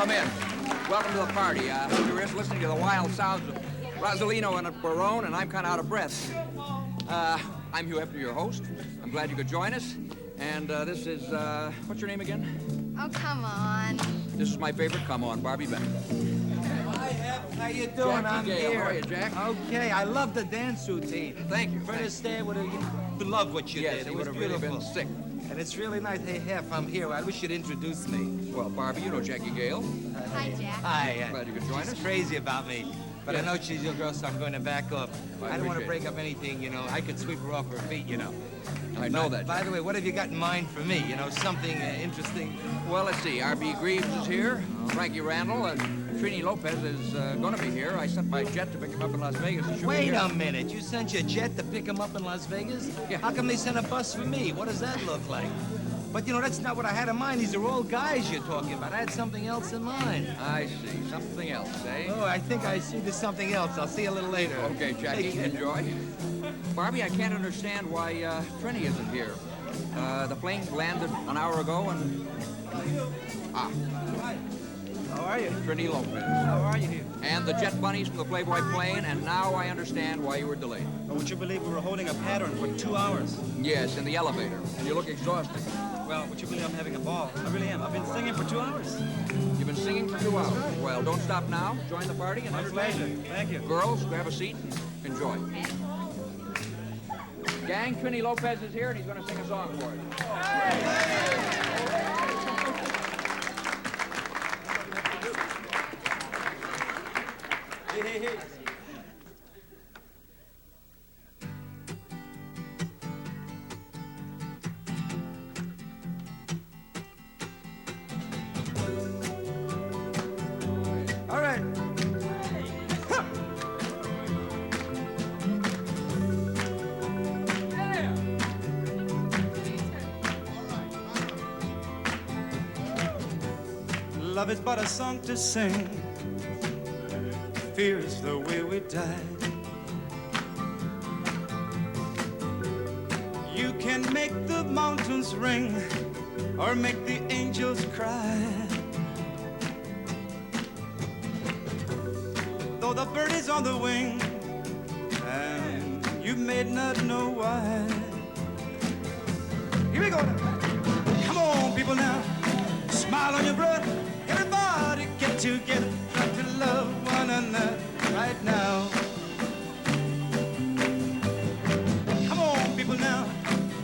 Come in. Welcome to the party. You're just listening to the wild sounds of Rosalino and Barone, and I'm kind of out of breath. I'm Hugh Hefner, your host. I'm glad you could join us. And this is, what's your name again? Oh, come on. This is my favorite come on, Barbie Bennett. Hi, Hef. How you doing? Jackie I'm Gale. here. How are you, Jack? Okay, I love the dance routine. Thank you. Fred Astaire would have loved what you Yes, did. he It would was have really beautiful. been sick. And it's really nice. Hey, Hef, I'm here. I wish you'd introduce me. Well, Barbie, you know Jackie Gale. Hi, Jack. Hi. Glad you could join She's us. crazy about me. But Yes. I know she's your girl, so I'm going to back up. I don't want to appreciate break up anything, you know. I could sweep her off her feet, you know. I know that. By the way, what have you got in mind for me? You know, something interesting? Well, let's see. R.B. Greaves is here. Frankie Randall and Trini Lopez is going to be here. I sent my jet to pick him up in Las Vegas. He should be Wait here. a minute. You sent your jet to pick him up in Las Vegas? Yeah. How come they sent a bus for me? What does that look like? But, you know, that's not what I had in mind. These are all guys you're talking about. I had something else in mind. I see. Something else, eh? Oh, I think I see there's something else. I'll see you a little later. Okay, Jackie, Take care. enjoy. Barbie, I can't understand why Trini isn't here. The plane landed an hour ago and... Ah, How are you? Trini Lopez. How are you here? And the jet bunnies from the Playboy plane, and now I understand why you were delayed. Oh, would you believe we were holding a pattern for 2 hours? Yes, in the elevator, and you look exhausted. Well, would you believe I'm having a ball? I really am. I've been singing for 2 hours. You've been singing for 2 hours. Well, don't stop now. Join the party and My entertain. pleasure. Thank you. Girls, grab a seat and enjoy. Gang, Trini Lopez is here, and he's going to sing a song for us. Hey, hey, hey. All right. Love is but a song to sing. Fear is the way we die. You can make the mountains ring or make the angels cry. Though the bird is on the wing and you may not know why. Here we go now. Come on, people now. Smile on your brother. Everybody get together. Try to love one another right now. Come on, people now.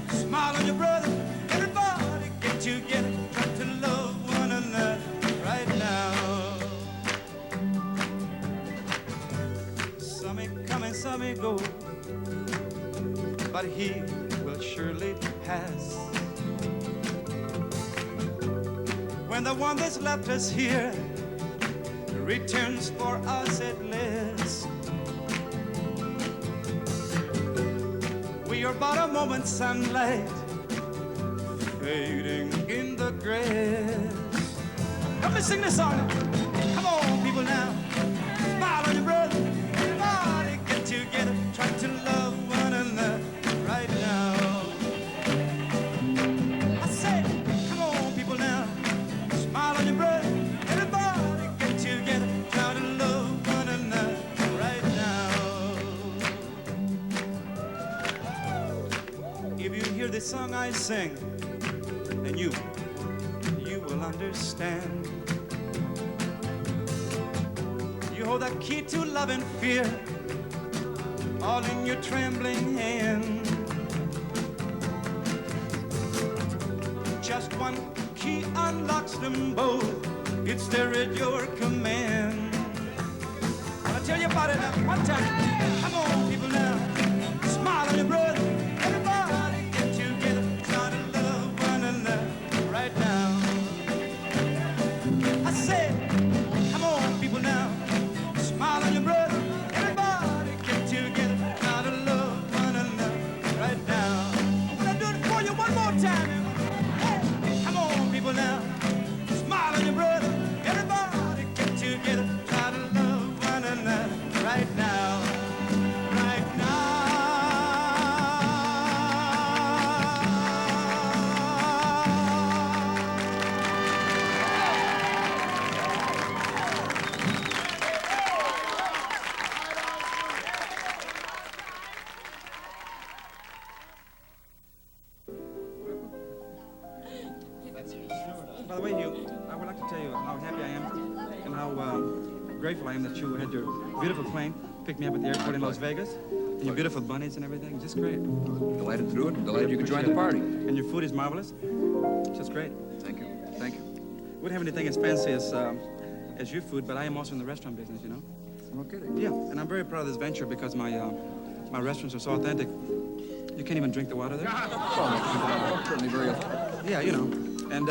Smile on your brother. Everybody get together. Try to love one another right now. Some may come and some may go, but he will surely pass. When the one that's left us here returns for us at last, we are but a moment's sunlight fading in the grass. Help me sing this song now. Come on, people now. Smile on your brother. Everybody get together. Try to love one another right now. I say, come on, people now. Smile on your brother. Everybody get together. Try to love one another right now. If you hear this song I sing, then you will understand. You hold the key to love and fear, all in your trembling hand. Just one key unlocks them both. It's there at your command. I'll tell you about it now, one time. Come on, people now. Smile on your brother. Everybody get together. Try to love one another right now. I said, come on, people now. Smile on your brother. Everybody get together. Try to love one another right now. I'm gonna do it for you one more time. Hey, come on, people now. Smile on your brother. Everybody get together. Try to love one another right now. Right to tell you how happy I am and how grateful I am that you had your beautiful plane pick me up at the airport in Las Vegas. And your beautiful bunnies and everything. Just great. Delighted to do it. Delighted you could join the party. And your food is marvelous. Just great. Thank you. Thank you. Wouldn't have anything as fancy as your food, but I am also in the restaurant business, you know? No kidding. Yeah, and I'm very proud of this venture because my restaurants are so authentic. You can't even drink the water there. Well, certainly very authentic. Yeah, you know. And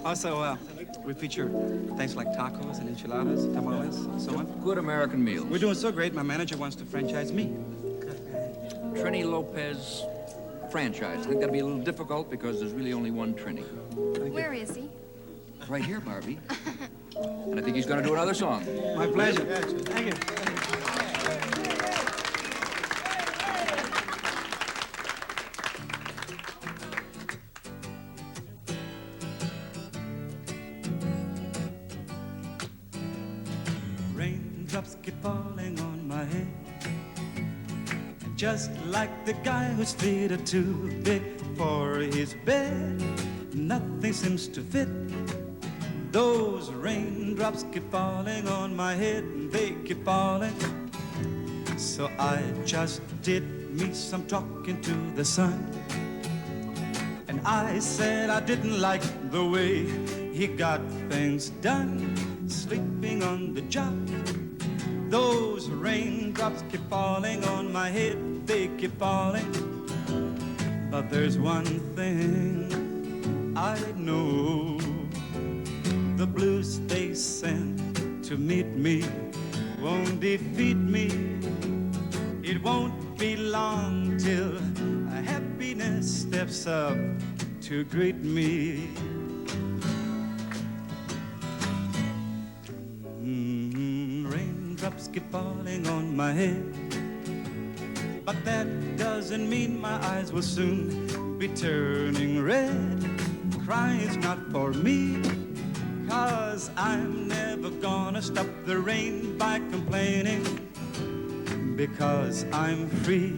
also, we feature things like tacos and enchiladas, tamales, and so on. Good American meals. We're doing so great, my manager wants to franchise me. Trini Lopez franchise. I think that'll be a little difficult because there's really only one Trini. Where is he? Right here, Barbie. And I think he's going to do another song. My pleasure. Thank you. Raindrops keep falling on my head, just like the guy whose feet are too big for his bed. Nothing seems to fit. Those raindrops keep falling on my head, and they keep falling. So I just did me some talking to the sun, and I said I didn't like the way he got things done, sleeping on the job. Those raindrops keep falling on my head, they keep falling. But there's one thing I know, the blues they send to meet me won't defeat me. It won't be long till happiness steps up to greet me. Raindrops keep falling on my head, but that doesn't mean my eyes will soon be turning red. Crying's not for me, 'cause I'm never gonna stop the rain by complaining, because I'm free.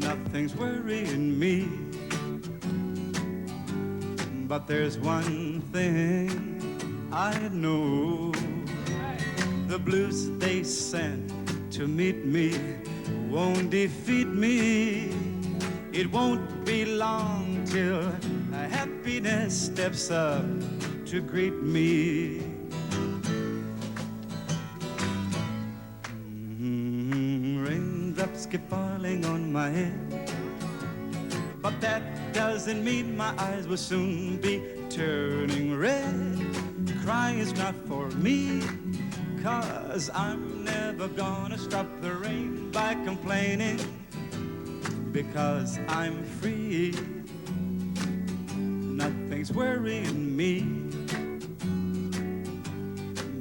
Nothing's worrying me. But there's one thing I know, the blues they sent to meet me won't defeat me. It won't be long till happiness steps up to greet me. Raindrops keep falling on my head, but that doesn't mean my eyes will soon be turning red. Crying is not for me, 'cause I'm never gonna stop the rain by complaining, because I'm free. Nothing's worrying me,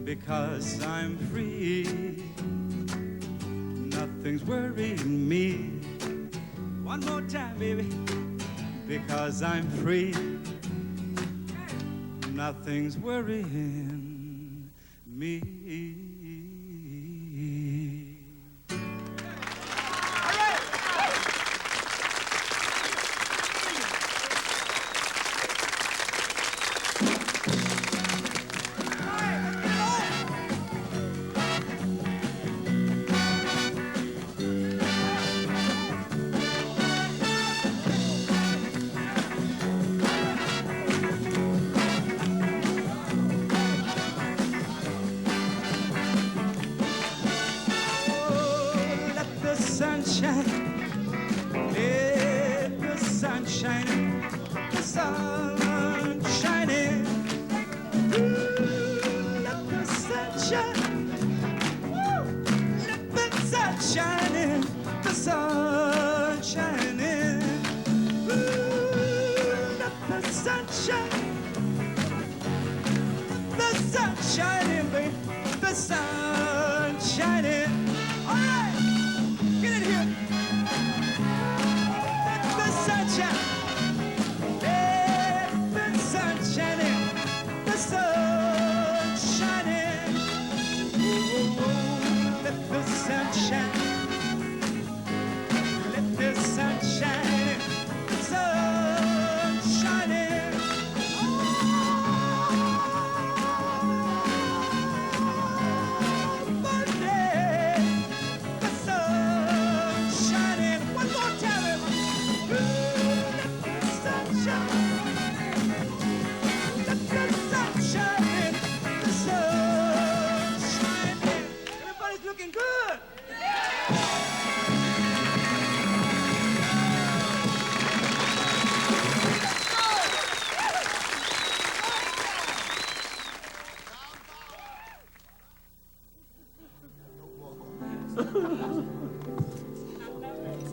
because I'm free. Nothing's worrying me. One more time, baby. Because I'm free. Nothing's worrying me.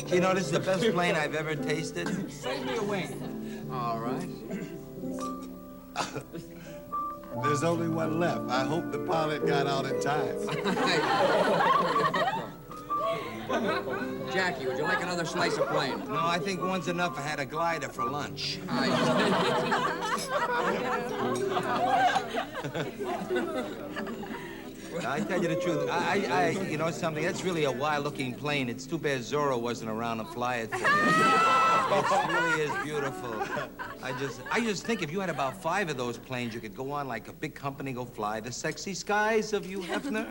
You know, this is the best plane I've ever tasted. Save me a wing. All right. There's only one left. I hope the pilot got out in time. Jackie, would you like another slice of plain? No, I think one's enough. I had a glider for lunch. I tell you the truth, you know something, that's really a wild-looking plane. It's too bad Zorro wasn't around to fly it for me. It really is beautiful. I just think if you had about 5 of those planes, you could go on like a big company, go fly the sexy skies of you, Hefner.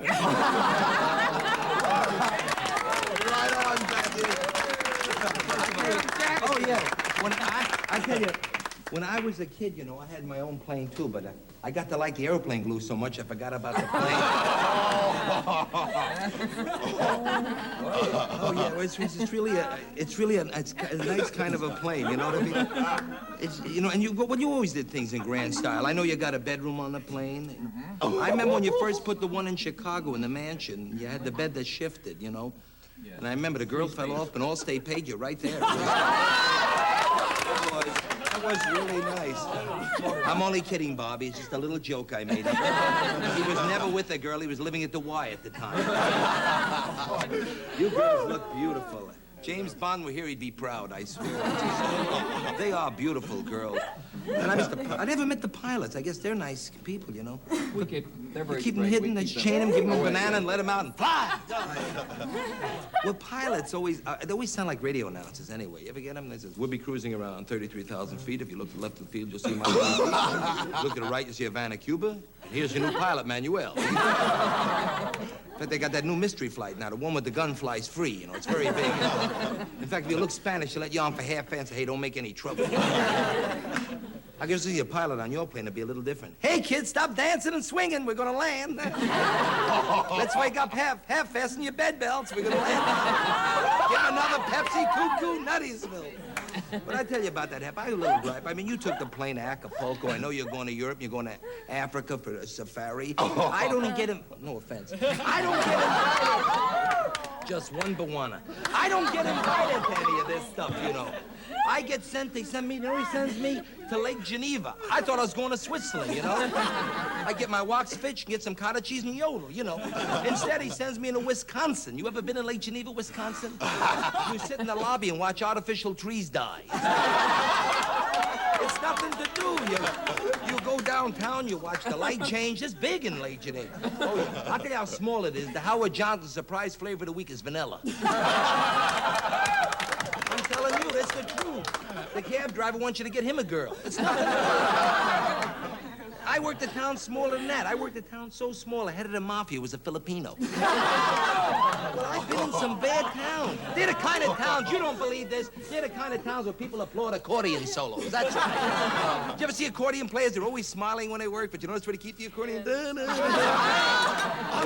Right on, Jackie. Oh, yeah. I tell you, when I was a kid, you know, I had my own plane, too, but I got to like the airplane glue so much I forgot about the plane. Oh, yeah, it's really a nice kind of a plane, you know what I mean? It's, you know, and you always did things in grand style. I know you got a bedroom on the plane. I remember when you first put the one in Chicago in the mansion, you had the bed that shifted, you know? And I remember the girl fell off, and Allstate paid you right there. That was really nice. I'm only kidding, Bobby. It's just a little joke I made. He was never with a girl. He was living at the Y at the time. You girls look beautiful. James Bond were here, he'd be proud, I swear. They are beautiful girls. And I never met the pilots. I guess they're nice people, you know. They're very Keep them straight. hidden, they chain them, give them a banana, and let them out and fly. Well, pilots they always sound like radio announcers anyway. You ever get them? They say, we'll be cruising around 33,000 feet. If you look to the left of the field, you'll see my TV. Look to the right, you'll see Havana, Cuba. And here's your new pilot, Manuel. In fact, they got that new mystery flight now. The one with the gun flies free, you know. It's very big. In fact, if you look Spanish, they'll let you on for half fare and say, hey, don't make any trouble. I guess see a pilot on your plane would be a little different. Hey, kids, stop dancing and swinging. We're gonna land. Let's wake up half fasten your bed belts. We're gonna land. Give 'em another Pepsi, cuckoo, Nuttiesville. But I tell you about that, Hep. I have a little gripe. I mean, you took the plane to Acapulco. I know you're going to Europe. You're going to Africa for a safari. I don't get him. No offense. I don't get invited. Just one Bawana. I don't get invited to any of this stuff, you know. I get sent, they send me, you know, he sends me to Lake Geneva. I thought I was going to Switzerland, you know. I get my wax fish, get some cottage cheese and yodel, you know. Instead, he sends me into Wisconsin. You ever been in Lake Geneva, Wisconsin? You sit in the lobby and watch artificial trees die. It's nothing to do. You go downtown, you watch the light change. It's big in Lake Geneva. Oh, yeah. I'll tell you how small it is. The Howard Johnson surprise flavor of the week is vanilla. I'm telling you, that's the truth. The cab driver wants you to get him a girl. It's nothing. I worked a town smaller than that. I worked a town so small, the head of the mafia was a Filipino. Well, I've been in some bad towns. They're the kind of towns, you don't believe this, they're the kind of towns where people applaud accordion solos. That's right. Did you ever see accordion players? They're always smiling when they work, but you notice where they keep the accordion? I'm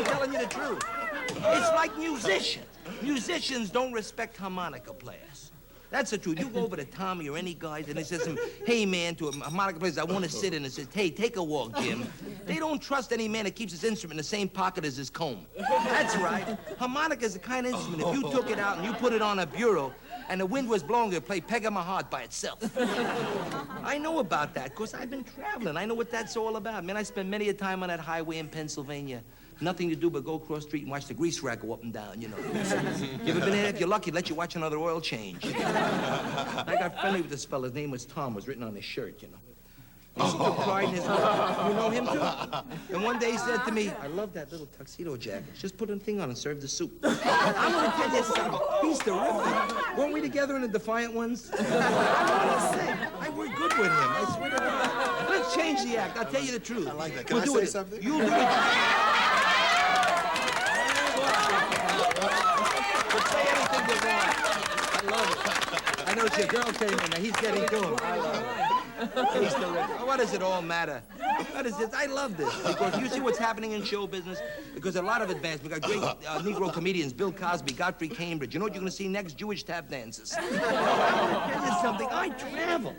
telling you the truth. It's like musicians. Musicians don't respect harmonica players. That's the truth. You go over to Tommy or any guy and they says to him, hey, man, to a harmonica player, I want to sit in, and says, hey, take a walk, Jim. They don't trust any man that keeps his instrument in the same pocket as his comb. That's right. Harmonica is the kind of instrument, if you took it out and you put it on a bureau and the wind was blowing, it'd play Peg in My Heart by itself. I know about that, because I've been traveling. I know what that's all about. Man, I spent many a time on that highway in Pennsylvania. Nothing to do but go across the street and watch the grease rack go up and down, you know. You ever been there? If you're lucky, let you watch another oil change. I got friendly with this fella. His name was Tom. Was written on his shirt, you know. He took pride in his work. You know him, too? And one day he said to me, I love that little tuxedo jacket. Just put a thing on and serve the soup. I'm going to tell you something. He's terrific. Weren't we together in the Defiant Ones? I'm going to say, I work good with him. I swear to God. Let's change the act. I'll tell you the truth. I like that. Can I say something? You do it. Say anything you want. I love it. I know it's your girl came in there. He's getting to him. I love it. He's terrific. What does it all matter? What is this? I love this because you see what's happening in show business. Because a lot of advancement. We got great Negro comedians: Bill Cosby, Godfrey Cambridge. You know what you're going to see next? Jewish tap dances. I'll tell you something. I travel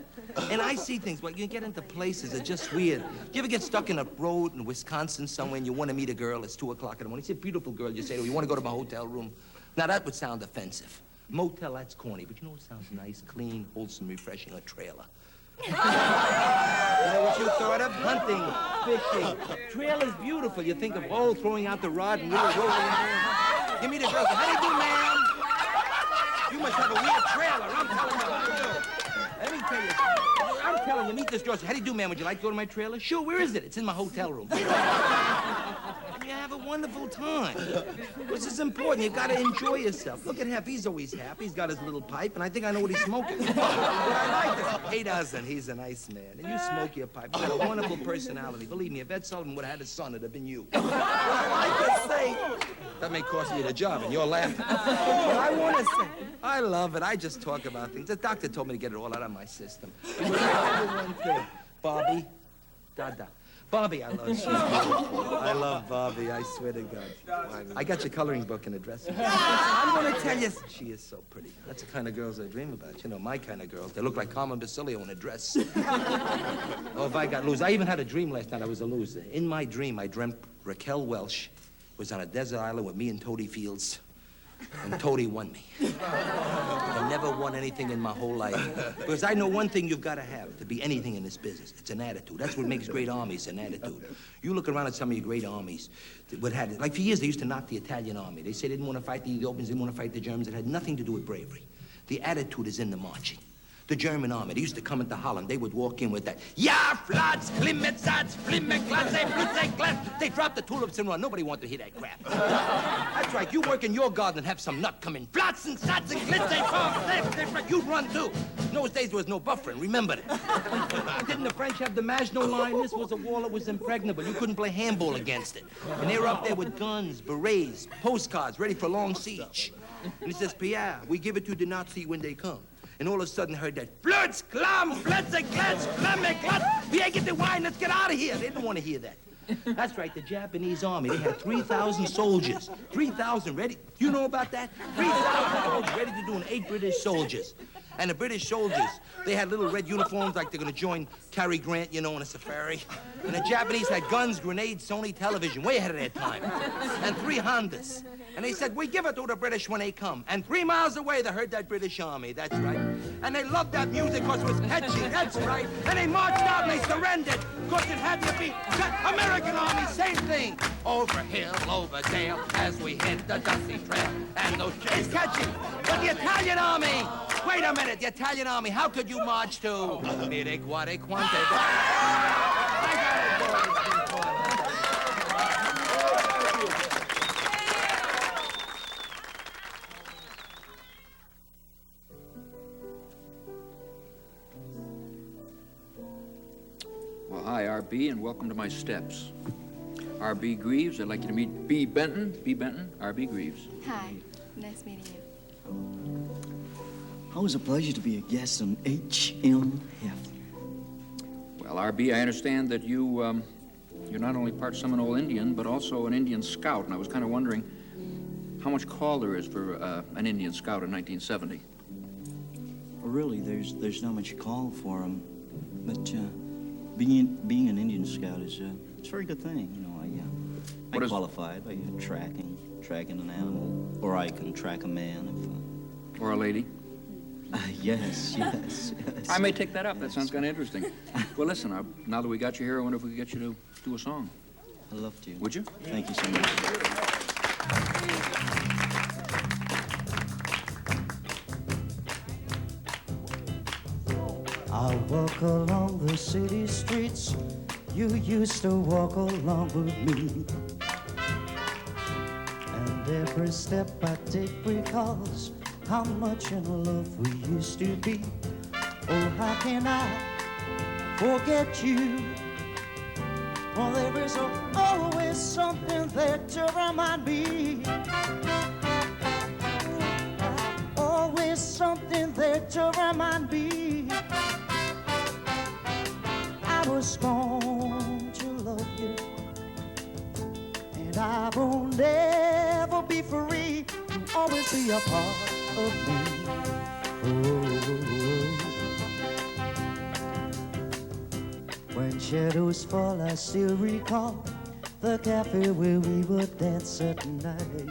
and I see things. Well, you get into places that's just weird. You ever get stuck in a road in Wisconsin somewhere and you want to meet a girl? It's 2 o'clock in the morning. You see a beautiful girl. You say to her, you want to go to my hotel room? Now, that would sound offensive. Motel, that's corny, but you know what sounds nice, clean, wholesome, refreshing? A trailer. You know what you thought of? Hunting, fishing. Trailer's beautiful. You think of, throwing out the rod and really rolling in. Give me the girls. How do you do, ma'am? You must have a weird trailer. I'm telling you. Let me tell you. I'm telling you, meet this girl. How do you do, ma'am? Would you like to go to my trailer? Sure, where is it? It's in my hotel room. And you have a wonderful time. This is important. You've got to enjoy yourself. Look at Hef. He's always happy. He's got his little pipe, and I think I know what he's smoking. But I like this. He doesn't. He's a nice man. And you smoke your pipe. You got a wonderful personality. Believe me, if Ed Sullivan would have had a son, it'd have been you. But I like to say, that may cost me the job, and you're laughing. But I want to say, I love it. I just talk about things. The doctor told me to get it all out of my system. But I tell you one thing, Bobby, Dada. Bobby, I love you. I love Bobby, I swear to God. I got your coloring book in the dressing room. I'm going to tell you, she is so pretty. That's the kind of girls I dream about. You know, my kind of girls. They look like Carmen Basilio in a dress. Oh, if I got loose. I even had a dream last night I was a loser. In my dream, I dreamt Raquel Welch was on a desert island with me and Toady Fields. And Toady won me. I never won anything in my whole life. Because I know one thing you've got to have to be anything in this business. It's an attitude. That's what makes great armies, an attitude. You look around at some of your great armies. Like for years, they used to knock the Italian army. They said they didn't want to fight the Ethiopians, they didn't want to fight the Germans. It had nothing to do with bravery. The attitude is in the marching. The German army, they used to come into Holland. They would walk in with that, Ja, Flats, Klimmetzatz, Flimmeklatze, Flutzeklatz. They dropped the tulips and run. Nobody wanted to hear that crap. That's right. You work in your garden and have some nut come in. Flats and Sats and Glitze, you'd run too. In those days, there was no buffering. Remember that. Didn't the French have the Maginot Line? This was a wall that was impregnable. You couldn't play handball against it. And they were up there with guns, berets, postcards, ready for a long siege. And he says, Pierre, we give it to the Nazi when they come. And all of a sudden heard that, Flirts, Klam, Flitze, Klatz, Flamme, Klatz. Pierre, get the wine, let's get out of here. They didn't want to hear that. That's right, the Japanese army, they had 3,000 soldiers. 3,000 ready. You know about that? 3,000 soldiers ready to do an 8 British soldiers. And the British soldiers, they had little red uniforms like they're going to join Cary Grant, you know, in a safari. And the Japanese had guns, grenades, Sony television, way ahead of their time. And 3 Hondas. And they said, we give it to the British when they come. And 3 miles away, they heard that British army, that's right. And they loved that music because it was catchy, that's right. And they marched out and they surrendered because it had to be American army, same thing. Over hill, over dale, as we hit the dusty trail. And those, it's catchy. But the Italian army, wait a minute, the Italian army, how could you march to? Mire guare quante. I got it, boys. Well, hi, R.B., and welcome to my steps. R.B. Greaves, I'd like you to meet B. Benton. B. Benton, R.B. Greaves. Hi. Nice meeting you. Always a pleasure to be a guest on H.M. Hef. Well, R.B., I understand that you're not only part Seminole Indian, but also an Indian scout, and I was kind of wondering how much call there is for an Indian scout in 1970. Well, really, there's not much call for them, but being an Indian scout is it's a very good thing. You know, I qualified by tracking an animal, or I can track a man if. Or a lady. Yes. I may take that up. That sounds kind of interesting. Well, listen, now that we got you here, I wonder if we could get you to do a song. I'd love to. Would you? Thank you so much. I walk along the city streets. You used to walk along with me. And every step I take recalls how much in love we used to be. Oh, how can I forget you? Well, there is always something there to remind me. Always something there to remind me. I was born to love you, and I will never be free. You'll always be a part of me. Oh. When shadows fall, I still recall the cafe where we would dance at night.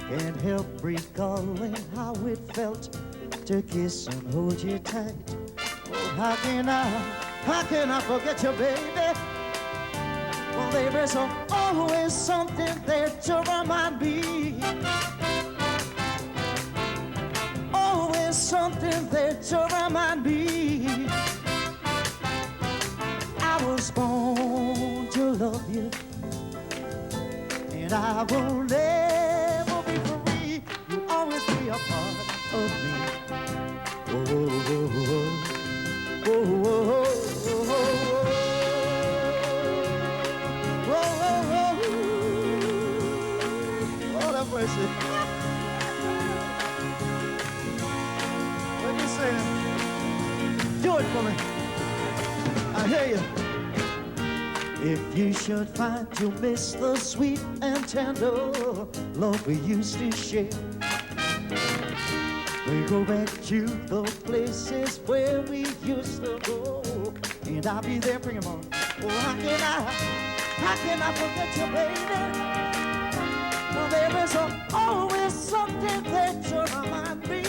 Can't help recalling how it felt to kiss and hold you tight. Oh, how can I forget you, baby? Well, there is always something there to remind me. Always something there to remind me. I was born to love you, and I will never be free. You'll always be a part of me. Oh, oh, oh, oh, oh, oh, oh, oh, oh, Lord have mercy. Let me sing it. Do it for me. I hear you. If you should find you miss the sweet and tender love we used to share, we go back to the places where we used to go, and I'll be there. Bring 'em on. Oh, how can I forget you, baby? Well, there is always something there to remind me.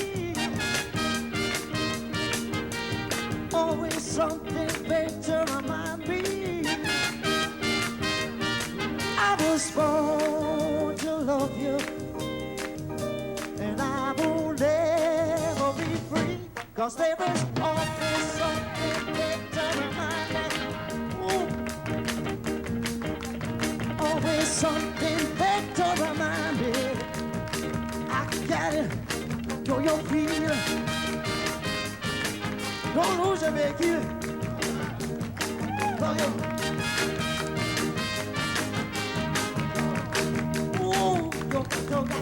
Always something there to remind me. I was born to love you, and I will never be free, 'cause there is always something there to remind me. Ooh. Always something there to remind me. I got it, do you feel? Don't lose it, make you. Oh, yeah.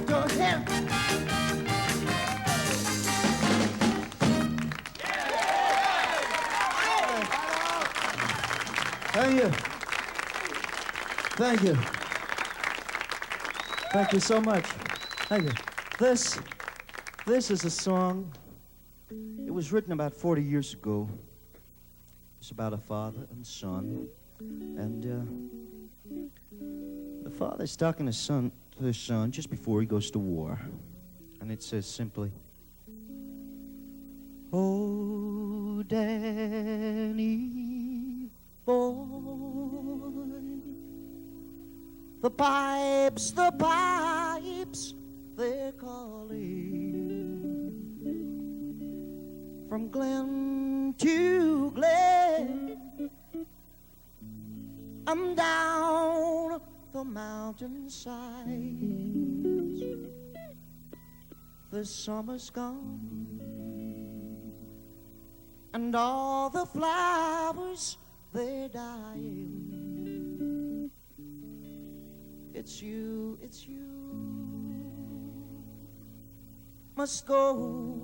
Go ahead. Thank you. Thank you. Thank you so much. Thank you. This is a song. It was written about 40 years ago. It's about a father and son. And the father's talking to his son just before he goes to war. And it says simply, "Oh, Danny boy, the pipes, they're calling from glen to glen. I'm down the mountainsides. The summer's gone, and all the flowers, they're dying. It's you must go,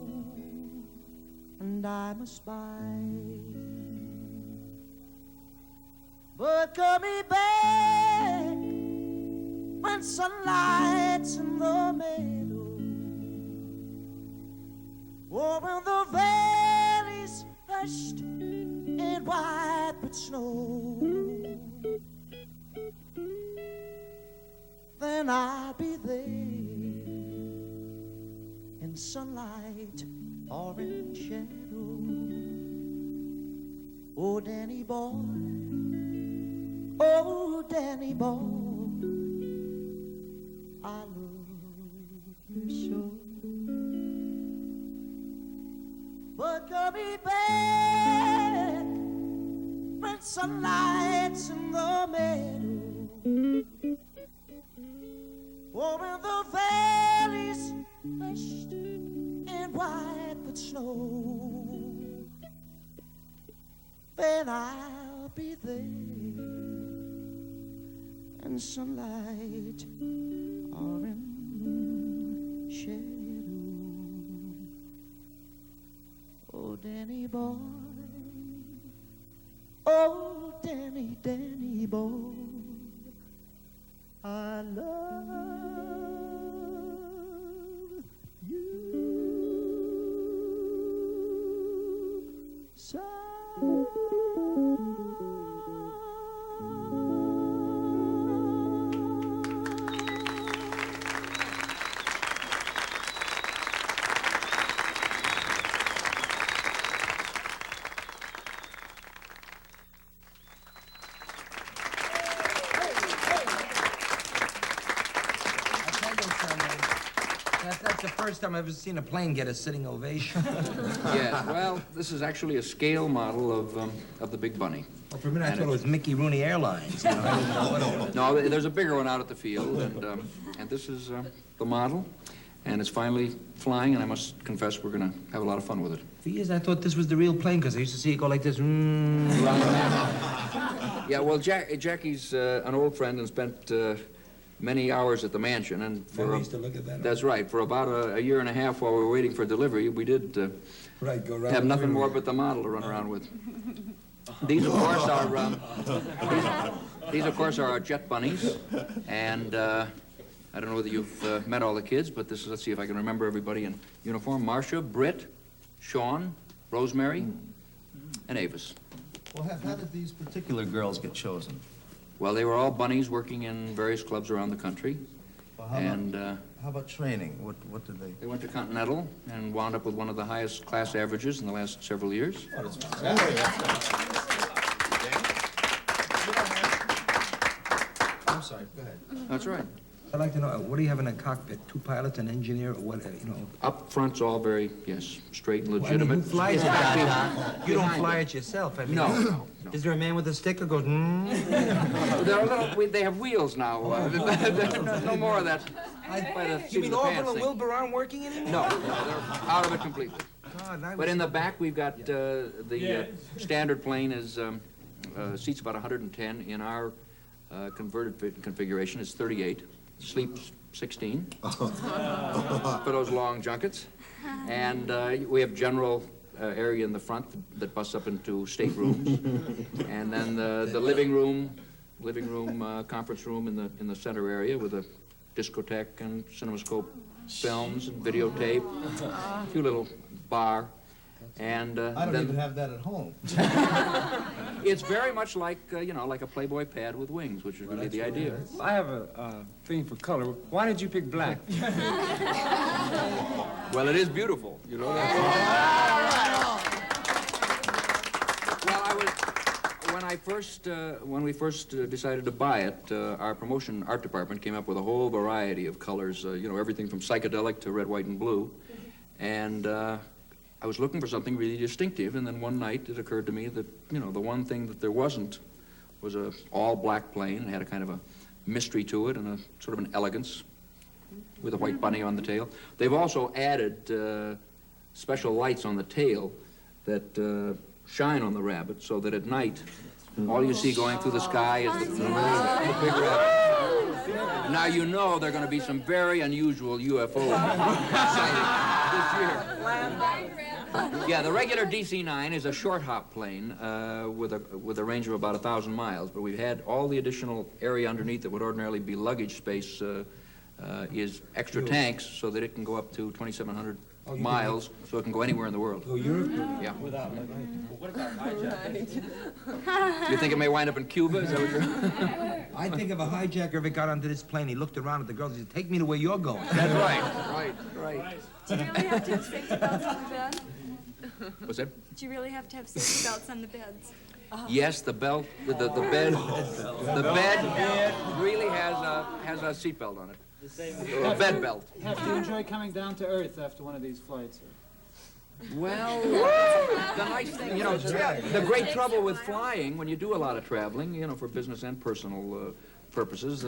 and I must bide. But call me back when sunlight's in the meadow, or when the valley's hushed in white with snow. Then I'll be there in sunlight or in shadow. Oh, Danny boy, oh, Danny boy, I love you so. But call me back when sunlight's in the meadow, or when the valley's hushed in white with snow. Then I'll be there in sunlight or in shadow. Oh, Danny boy, oh, Danny, Danny boy, I love you so. That's the first time I've ever seen a plane get a sitting ovation. Yeah, well, this is actually a scale model of the Big Bunny. Well, for a minute, I thought it was Mickey Rooney Airlines. You know? I didn't know what it was. No, there's a bigger one out at the field, and this is the model, and it's finally flying, and I must confess we're going to have a lot of fun with it. For years, I thought this was the real plane, because I used to see it go like this. Yeah, well, Jackie's an old friend and spent many hours at the mansion, and I used to look at that. that's right. For about a year and a half while we were waiting for delivery, we did Right, go around have nothing more but the model to run around with. These, of course, are these, of course, are our jet bunnies, and I don't know whether you've met all the kids, but this is, let's see if I can remember everybody in uniform: Marcia, Britt, Sean, Rosemary, and Avis. Well, how did these particular girls get chosen? Well, they were all bunnies working in various clubs around the country. Well, How about training? What did they... They went to Continental and wound up with one of the highest class averages in the last several years. Oh, that's I'm sorry, go ahead. That's right. I'd like to know, what do you have in a cockpit? 2 pilots, an engineer, or what, you know? Up front's all very, yes, straight and Well, I mean, legitimate. who flies it? You don't Behind fly it. it yourself. I mean, No, no. Is there a man with a stick who goes, They're a little, they have wheels now. No more of that. By the seat You of mean the Orville pants and thing. Wilbur aren't working anymore? No, they're out of it completely. God, I But in the back, we've got the standard plane is seats about 110. In our converted configuration, it's 38. Sleeps 16 for those long junkets. And we have general area in the front that busts up into staterooms. And then the living room, conference room in the center area with a discotheque and cinemascope films and videotape, a few little bar. And I don't even have that at home. it's very much like, like a Playboy pad with wings, which is really the idea. I have a thing for color. Why did you pick black? Well, it is beautiful, you know. That's well, when we first decided to buy it, our promotion art department came up with a whole variety of colors, everything from psychedelic to red, white, and blue. And I was looking for something really distinctive, and then one night it occurred to me that, the one thing that there wasn't was a all-black plane. It had a kind of a mystery to it and a sort of an elegance with a white bunny on the tail. They've also added special lights on the tail that shine on the rabbit so that at night all you see going through the sky is the big rabbit. Now you know there are going to be some very unusual UFO sightings this year. Yeah, the regular DC-9 is a short hop plane with a range of about 1,000 miles, but we've had all the additional area underneath that would ordinarily be luggage space is extra tanks so that it can go up to 2,700 miles, so it can go anywhere in the world. Go Europe? Yeah. Without what about hijackers? You think it may wind up in Cuba? Is that what you're... I think if a hijacker ever got onto this plane, he looked around at the girls and said, "Take me to where you're going." That's right. Right. Do you really have to have safety belts on the bed? What's that? Do you really have to have safety belts on the beds? Yes, the belt, the bed really has a seatbelt on it. A bed belt. Have to enjoy coming down to Earth after one of these flights. Well, the nice thing, the great trouble with flying when you do a lot of traveling, for business and personal purposes,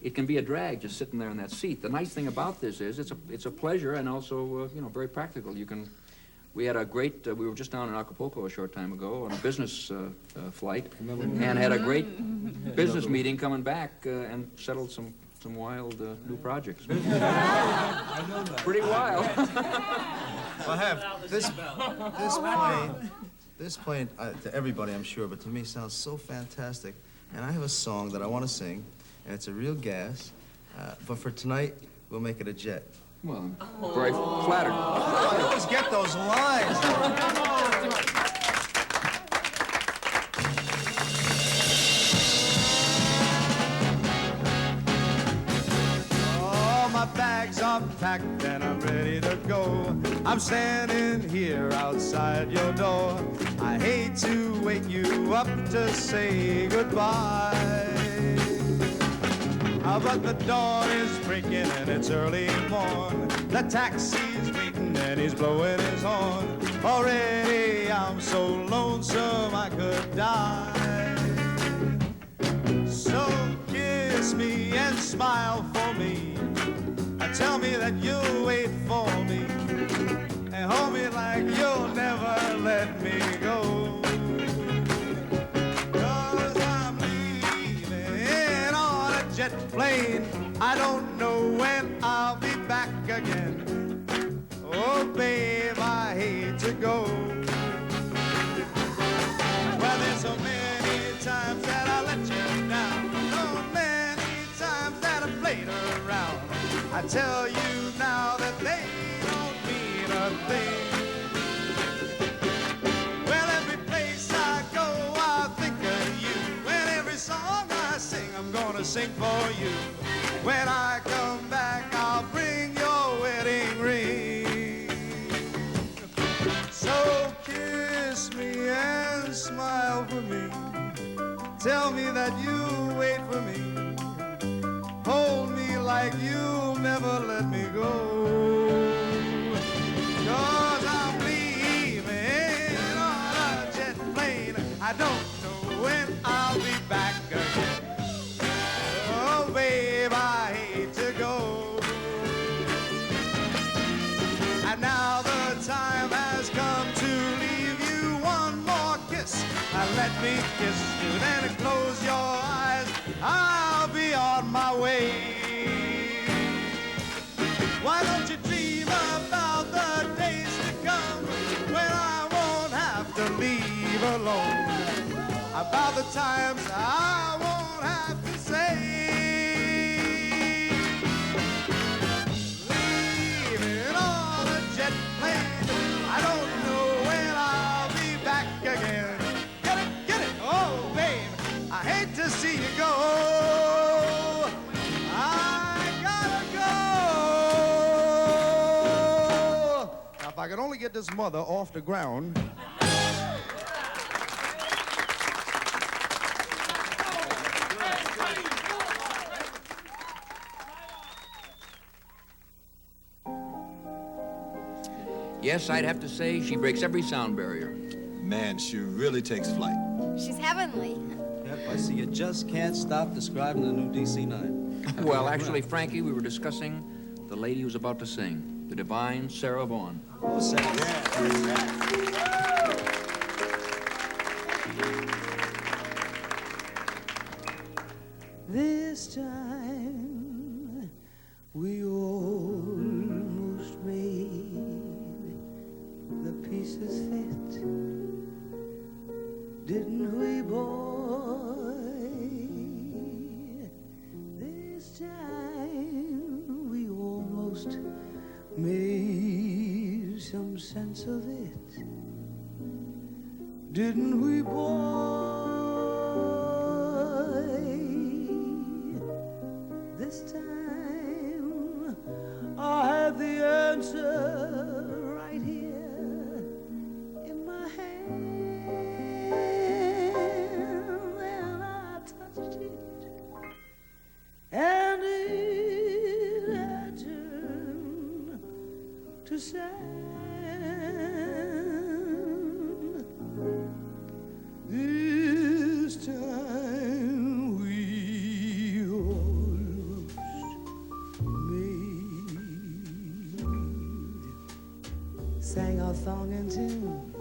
it can be a drag just sitting there in that seat. The nice thing about this is it's a pleasure and also, very practical. We had a great, we were just down in Acapulco a short time ago on a business flight and had a great business meeting coming back and settled some wild new projects. Pretty wild. Well, I have this plane, to everybody I'm sure, but to me sounds so fantastic. And I have a song that I want to sing, and it's a real gas, but for tonight, we'll make it a jet. Well, I'm very flattered. I always get those lines. All my bags are packed and I'm ready to go. I'm standing here outside your door. I hate to wake you up to say goodbye. But the dawn is breaking and it's early morn. The taxi's waiting and he's blowing his horn. Already I'm so lonesome I could die. So kiss me and smile for me. Tell me that you'll wait for me. And hold me like you'll never let me go. 'Cause I'm leaving on a jet plane. I don't know when I'll be back again. Oh, babe, I hate to go. Well, there's so many times that I let you down. So many times that I played around. I tell you now that they don't mean a thing. Well, every place I go, I think of you. And every song I sing, I'm gonna sing for you. When I come back, I'll bring your wedding ring. So kiss me and smile for me. Tell me that you'll wait for me. Hold me like you'll never let me go. 'Cause I'm leaving on a jet plane. I don't know when I'll be back again. Oh, babe, I hate to go. And now the time has come to leave you one more kiss. Let me kiss you, then close your eyes. I'll be on my way. Why don't you dream about the days to come when I won't have to leave alone? About the times I won't have to say, leaving on a jet plane. I don't know when I'll be back again. Get it, oh babe, I hate to see you go. If I could only get this mother off the ground. Yes, I'd have to say she breaks every sound barrier. Man, she really takes flight. She's heavenly. Yep, I see you just can't stop describing the new DC-9. Well, actually, Frankie, we were discussing the lady who's about to sing, the divine Sarah Vaughan. Oh, Sarah. This time we almost made the pieces fit, didn't we, boy? This time we almost made some sense of it, didn't we, boy? This time I had the answer right here in my hand, and I touched it, and it had turned to sand. This time we almost made, sang our song in tune,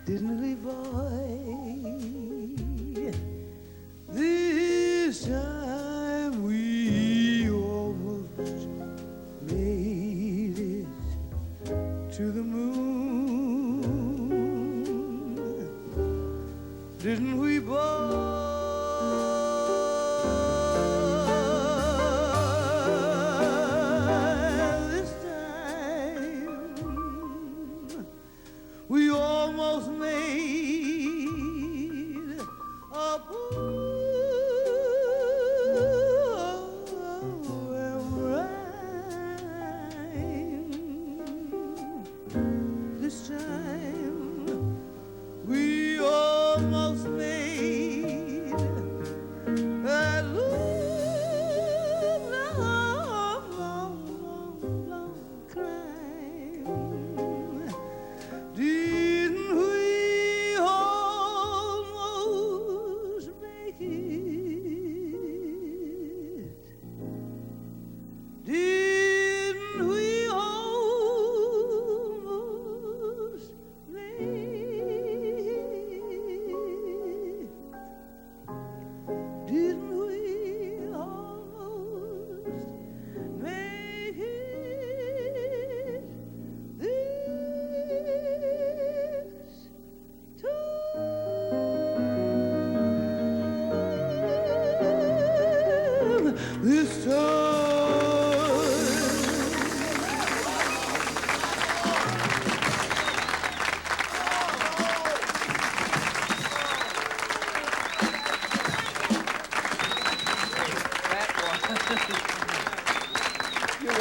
didn't we, boy? This time we almost made it to the moon, didn't we, boy? This time we almost made a This time we almost made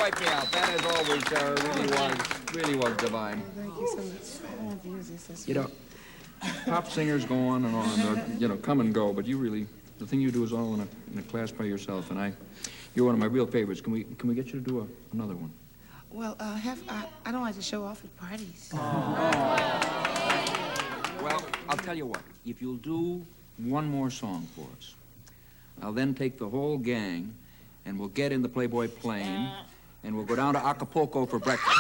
wipe me out. That, as always, Sarah, really was divine. Thank you so much. I won't use this. You know, pop singers go on and on, or, come and go, but you really, the thing you do is all in a class by yourself, and you're one of my real favorites. Can we get you to do another one? Well, I don't like to show off at parties. Well, I'll tell you what. If you'll do one more song for us, I'll then take the whole gang, and we'll get in the Playboy plane, and we'll go down to Acapulco for breakfast.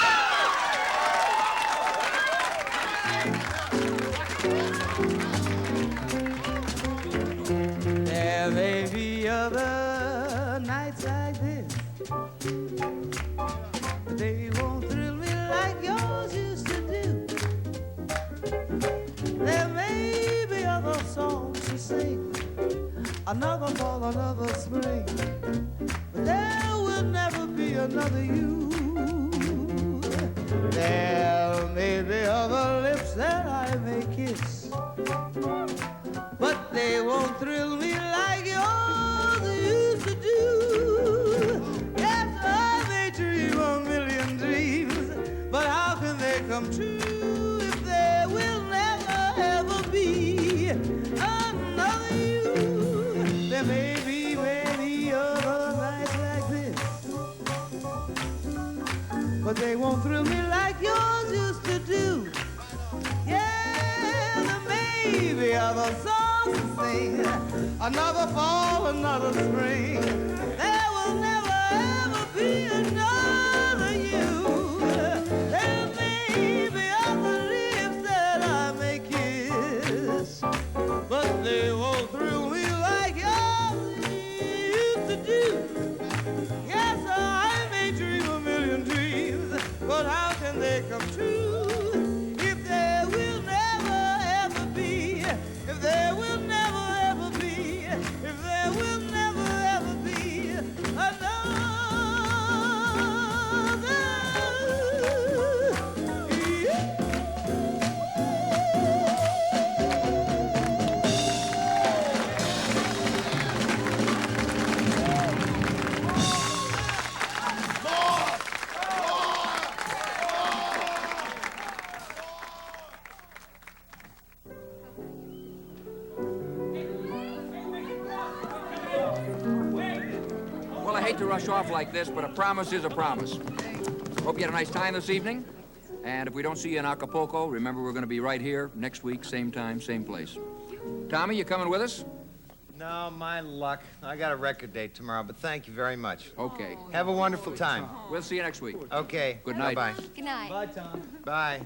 There may be other nights like this, but they won't thrill me like yours used to do. There may be other songs to sing, another fall, another spring, but there will never be another you. There may be other lips that I may kiss, but they won't thrill me like yours used to do. Yes, I may dream a million dreams, but how can they come true if there will never ever be another you? There may be many other nights like this, but they won't thrill me like yours used to do. Yeah, there may be other songs to sing, another fall, another spring. There will never ever be another you. There may be other lips that I may kiss, but they won't thrill me like yours used to do. Yes, I may dream a million dreams, but how can they come true? To rush off like this, but a promise is a promise. Hope you had a nice time this evening. And if we don't see you in Acapulco, remember we're going to be right here next week, same time, same place. Tommy, you coming with us? No, my luck. I got a record date tomorrow, but thank you very much. Okay. Have a wonderful time. We'll see you next week. Okay. Good night. Bye-bye. Good night. Bye, Tom. Bye.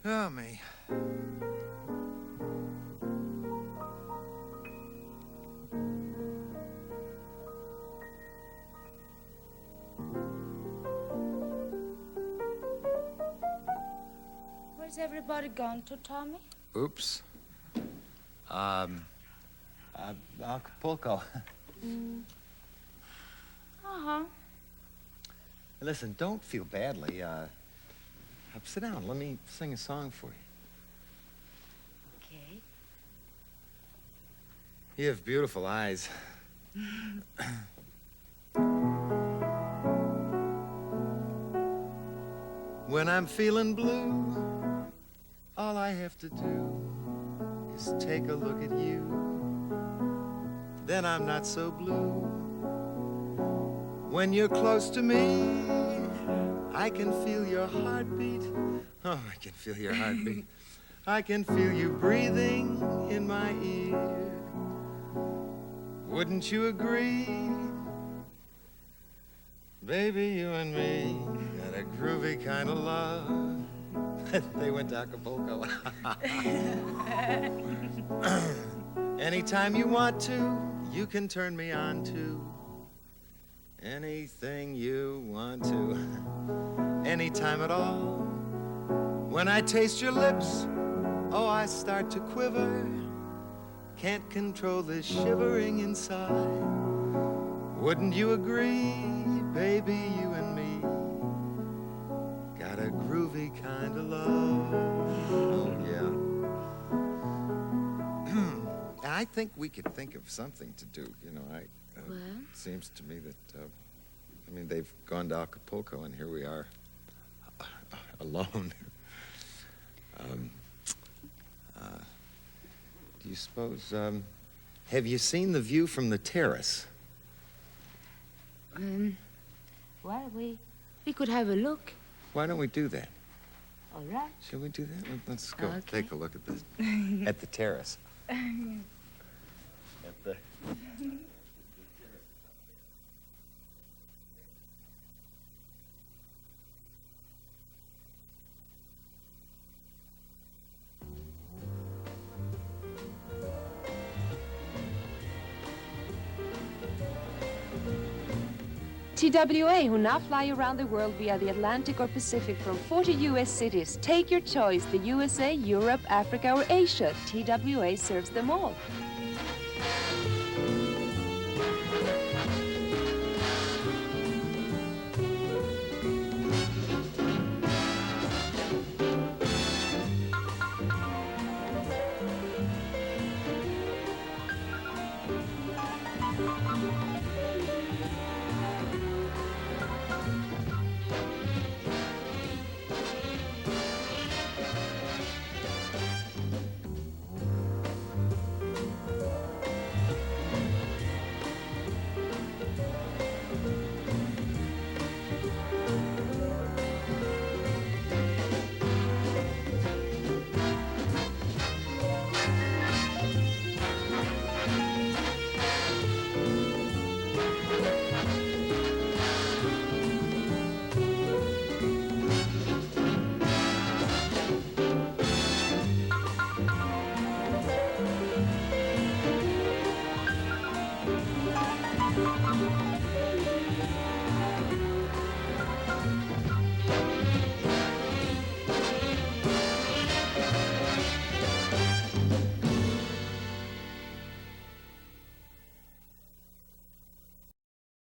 Oh, me. Where's everybody gone to, Tommy? Oops. Acapulco. Uh-huh. Listen, don't feel badly. Sit down. Let me sing a song for you. Okay. You have beautiful eyes. When I'm feeling blue, all I have to do is take a look at you. Then I'm not so blue. When you're close to me, I can feel your heartbeat. Oh, I can feel your heartbeat. I can feel you breathing in my ear. Wouldn't you agree? Baby, you and me got a groovy kind of love. They went to Acapulco. Anytime you want to, you can turn me on to Anything you want to, anytime at all. When I taste your lips, oh, I start to quiver. Can't control the shivering inside. Wouldn't you agree, baby, you and me got a groovy kind of love? Oh, yeah. I think we could think of something to do, you know. Well? It seems to me that, I mean, they've gone to Acapulco, and here we are, alone. Do you suppose, have you seen the view from the terrace? Well, we could have a look. Why don't we do that? All right. Shall we do that? Let's go Okay. take a look at this. At the terrace. At the... TWA, who now fly around the world via the Atlantic or Pacific from 40 U.S. cities. Take your choice, the USA, Europe, Africa, or Asia. TWA serves them all.